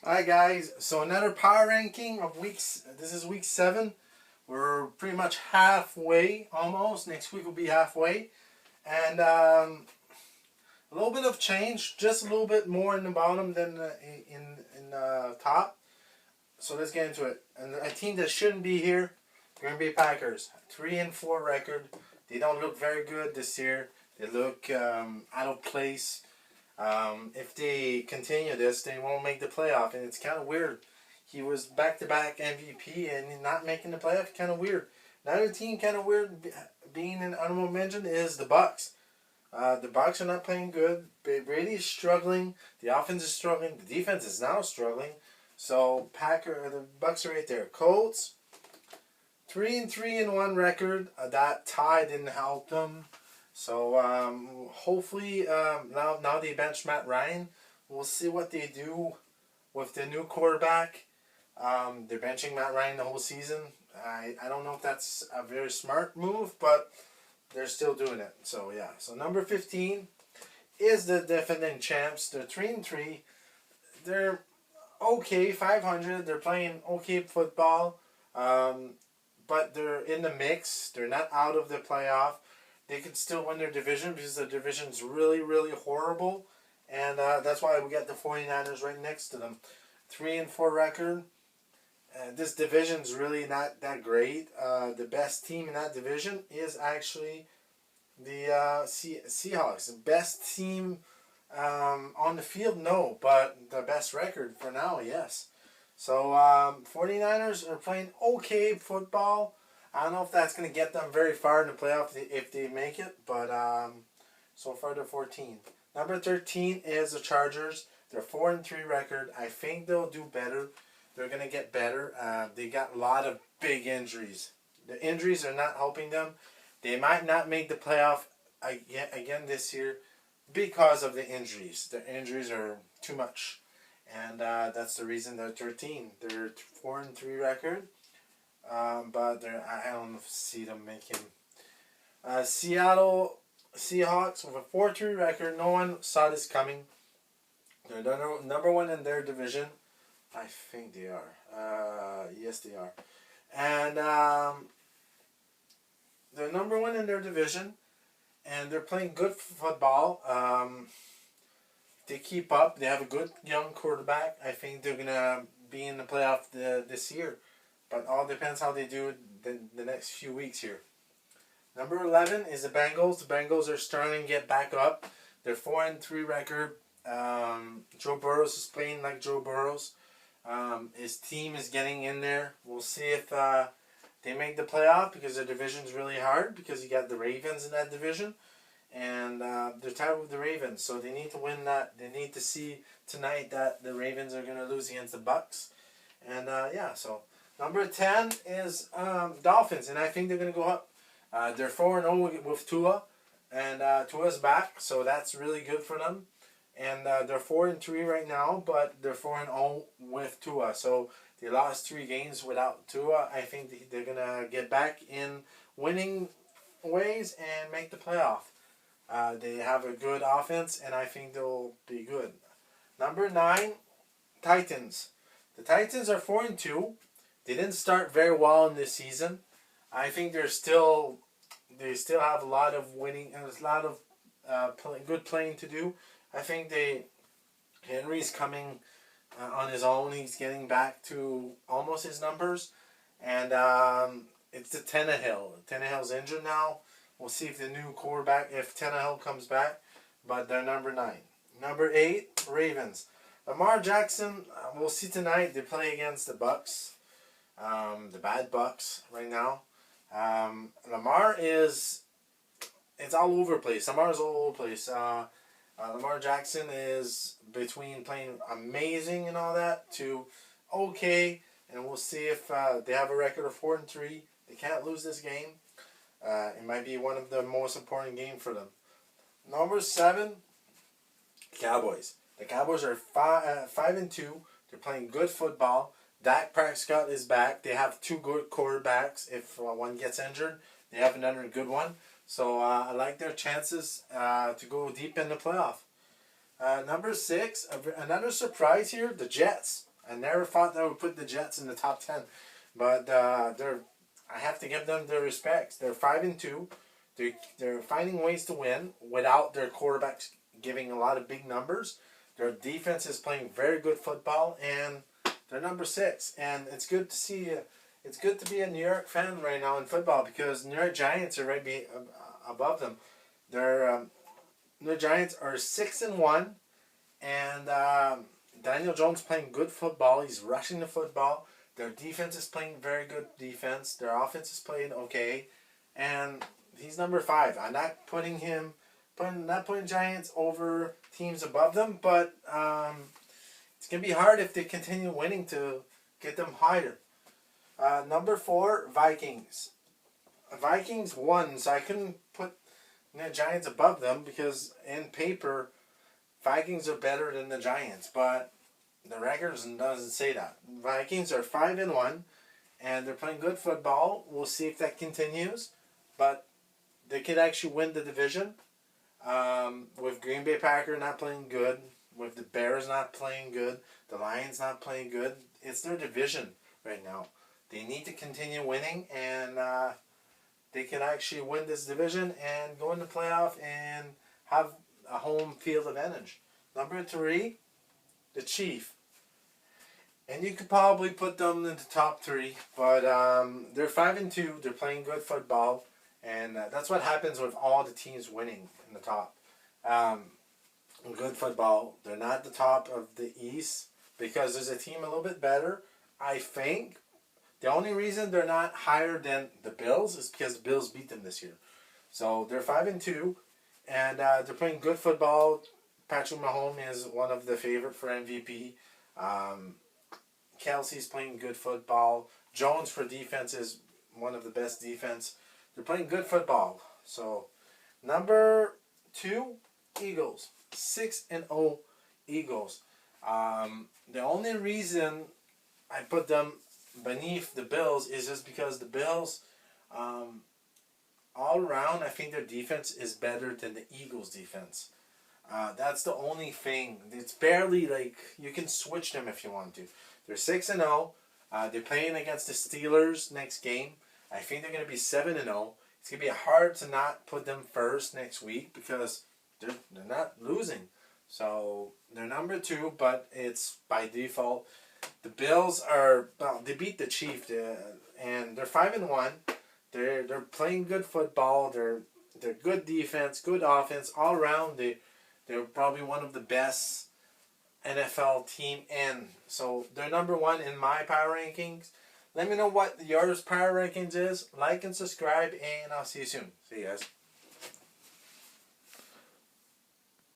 Hi guys, so another power ranking of weeks. This is week 7. We're pretty much halfway, almost. Next week will be halfway, and a little bit of change, just a little bit more in the bottom than in the top. So let's get into it. And a team that shouldn't be here, Green Bay Packers, 3-4 record. They don't look very good this year. They look out of place. If they continue this, they won't make the playoff, and it's kind of weird. He was back-to-back MVP and not making the playoff. Kind of weird. Another team, kind of weird, being an honorable mention is the Bucks. The Bucks are not playing good. Brady is struggling. The offense is struggling. The defense is now struggling. So the Bucks are right there. Colts, 3-3-1 record. That tie didn't help them. So hopefully now they bench Matt Ryan. We'll see what they do with the new quarterback. They're benching Matt Ryan the whole season. I don't know if that's a very smart move, but they're still doing it. So yeah. So number 15 is the defending champs. They're 3-3. They're okay, 500. They're playing okay football, but they're in the mix. They're not out of the playoff. They could still win their division because the division's really, really horrible. And that's why we got the 49ers right next to them. 3-4 record. This division's really not that great. The best team in that division is actually the Seahawks. The best team on the field, no. But the best record for now, yes. So 49ers are playing okay football. I don't know if that's going to get them very far in the playoff if they make it, but so far they're 14. Number 13 is the Chargers. They're 4-3 record. I think they'll do better. They're going to get better. They got a lot of big injuries. The injuries are not helping them. They might not make the playoff again this year because of the injuries. The injuries are too much. And that's the reason they're 13. They're 4-3 record. But I don't see them making. Seattle Seahawks with a 4-3 record. No one saw this coming. They're number one in their division. I think they are. Yes, they are. And they're number one in their division. And they're playing good football. They keep up. They have a good young quarterback. I think they're going to be in the playoff this year. But all depends how they do the next few weeks here. Number 11 is the Bengals. The Bengals are starting to get back up. They're 4-3 record. Joe Burrows is playing like Joe Burrows. His team is getting in there. We'll see if they make the playoff because the division's really hard because you got the Ravens in that division. And they're tied with the Ravens. So they need to win that. They need to see tonight that the Ravens are going to lose against the Bucks. And yeah, so... Number 10 is Dolphins, and I think they're going to go up. They're 4-0 with Tua, and Tua's back, so that's really good for them. And they're 4-3 right now, but they're 4-0 with Tua. So they lost 3 games without Tua. I think they're going to get back in winning ways and make the playoff. They have a good offense, and I think they'll be good. Number 9, Titans. The Titans are 4-2. They didn't start very well in this season. I think they still have a lot of winning and a lot of good playing to do. I think Henry's coming on his own. He's getting back to almost his numbers, and it's the Tannehill. Tannehill's injured now. We'll see if the new quarterback, if Tannehill comes back, but they're number 9. Number 8, Ravens. Lamar Jackson. We'll see tonight. They play against the Bucks. The bad Bucks right now. Lamar it's all over the place. Lamar's all over the place. Lamar Jackson is between playing amazing and all that to okay, and we'll see if they have a record of 4-3. They can't lose this game. It might be one of the most important games for them. Number 7, Cowboys. The Cowboys are 5-2. They're playing good football. Dak Prescott is back. They have 2 good quarterbacks. If one gets injured, they have another good one. So I like their chances to go deep in the playoff. Number 6, another surprise here, the Jets. I never thought that would put the Jets in the top 10, but they're. I have to give them their respects. They're 5-2. They're finding ways to win without their quarterbacks giving a lot of big numbers. Their defense is playing very good football, and they're number 6. And it's good to see. It's good to be a New York fan right now in football because New York Giants are right above them. Their New York Giants are 6-1, and Daniel Jones playing good football. He's rushing the football. Their defense is playing very good defense. Their offense is playing okay, and he's number 5. I'm not putting Giants over teams above them, but it's gonna be hard if they continue winning to get them higher. Number 4, Vikings. Vikings won, so I couldn't put the Giants above them because in paper, Vikings are better than the Giants, but the record doesn't say that. Vikings are 5-1, and they're playing good football. We'll see if that continues, but they could actually win the division. With Green Bay Packers not playing good, with the Bears not playing good, the Lions not playing good, it's their division right now. They need to continue winning, and they can actually win this division and go in the playoff and have a home field advantage. Number 3, the Chiefs. And you could probably put them in the top 3, but they're 5-2. They're playing good football, and that's what happens with all the teams winning in the top. Good football. They're not the top of the East because there's a team a little bit better. I think the only reason they're not higher than the Bills is because the Bills beat them this year. So they're 5-2, and they're playing good football. Patrick Mahomes is one of the favorite for MVP. Kelsey's playing good football. Jones for defense is one of the best defense. They're playing good football. So, number 2, Eagles. 6-0 Eagles. The only reason I put them beneath the Bills is just because the Bills, all around, I think their defense is better than the Eagles' defense. That's the only thing. It's barely like you can switch them if you want to. They're 6-0. They're playing against the Steelers next game. I think they're going to be 7-0. It's going to be hard to not put them first next week because they're not losing. So they're number 2, but it's by default. The Bills they beat the Chiefs, and they're 5-1. They're playing good football. They're good defense, good offense all around. They're probably one of the best NFL team in. So they're number 1 in my power rankings. Let me know what yours power rankings is. Like and subscribe, and I'll see you soon. See you guys.